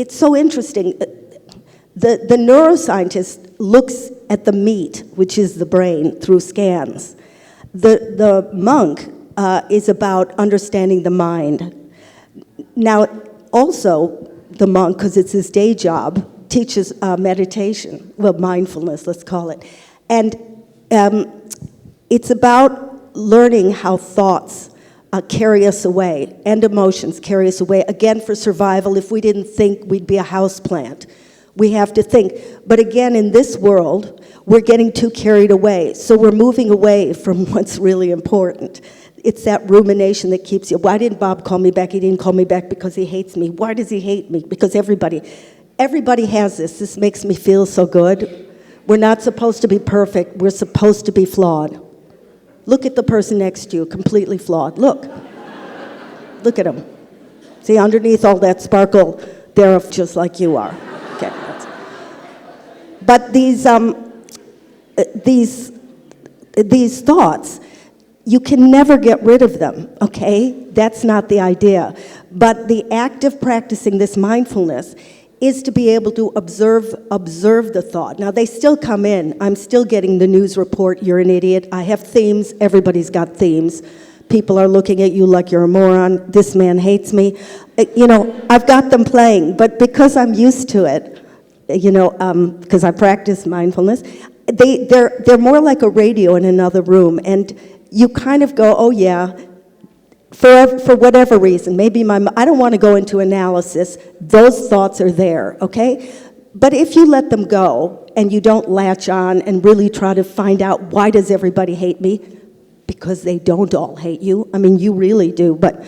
it's so interesting. The neuroscientist looks at the meat, which is the brain, through scans. The monk is about understanding the mind. Now, also, the monk, because it's his day job, teaches meditation, well, mindfulness, let's call it. And it's about learning how thoughts carry us away, and emotions carry us away. Again, for survival, if we didn't think, we'd be a houseplant. We have to think. But again, in this world, we're getting too carried away. So we're moving away from what's really important. It's that rumination that keeps you. Why didn't Bob call me back? He didn't call me back because he hates me. Why does he hate me? Because everybody has this. This makes me feel so good. We're not supposed to be perfect. We're supposed to be flawed. Look at the person next to you, completely flawed. Look. Look at him. See, underneath all that sparkle, they're just like you are. Okay. But these thoughts, you can never get rid of them, okay? That's not the idea. But the act of practicing this mindfulness is to be able to observe the thought. Now, they still come in. I'm still getting the news report, you're an idiot. I have themes. Everybody's got themes. People are looking at you like you're a moron. This man hates me. I've got them playing. But because I'm used to it, because I practice mindfulness, they're more like a radio in another room. And you kind of go, oh, yeah, for whatever reason, maybe I don't want to go into analysis. Those thoughts are there, okay? But if you let them go and you don't latch on and really try to find out why does everybody hate me, because they don't all hate you. I mean, you really do, but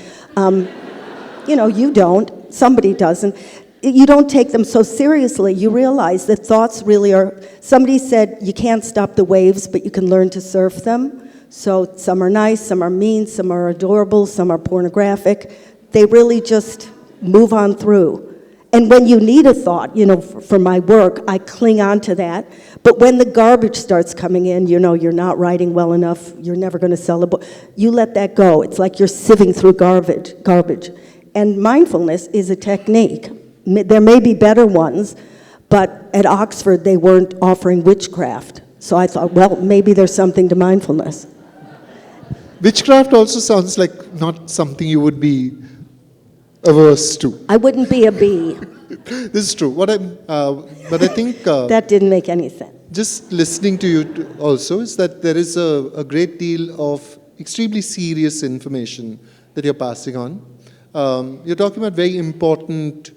you don't. Somebody doesn't. You don't take them so seriously. You realize that thoughts really are. Somebody said you can't stop the waves, but you can learn to surf them. So some are nice, some are mean, some are adorable, some are pornographic. They really just move on through. And when you need a thought, for my work, I cling on to that. But when the garbage starts coming in, you're not writing well enough, you're never going to sell a book, you let that go. It's like you're sieving through garbage. And mindfulness is a technique. There may be better ones, but at Oxford, they weren't offering witchcraft. So I thought, well, maybe there's something to mindfulness. Witchcraft also sounds like not something you would be averse to. I wouldn't be a bee. This is true. But I think that didn't make any sense. Just listening to you also is that there is a great deal of extremely serious information that you're passing on. You're talking about very important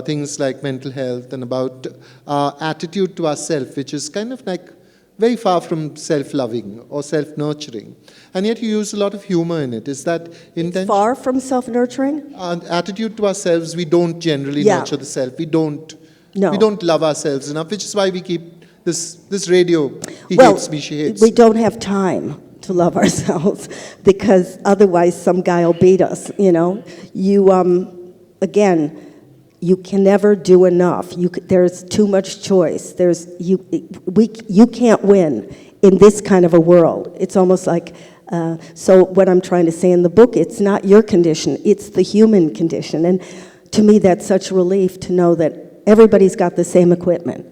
things like mental health and about our attitude to ourself, which is kind of like very far from self-loving or self-nurturing. And yet you use a lot of humor in it. Is that intentional? Far from self-nurturing? Attitude to ourselves, we don't generally nurture the self. We don't love ourselves enough, which is why we keep this radio, he hates me, she hates. We don't have time to love ourselves because otherwise some guy will beat us, Again, you can never do enough. There's too much choice. You can't win in this kind of a world. It's almost like, so what I'm trying to say in the book, it's not your condition, it's the human condition. And to me, that's such a relief to know that everybody's got the same equipment.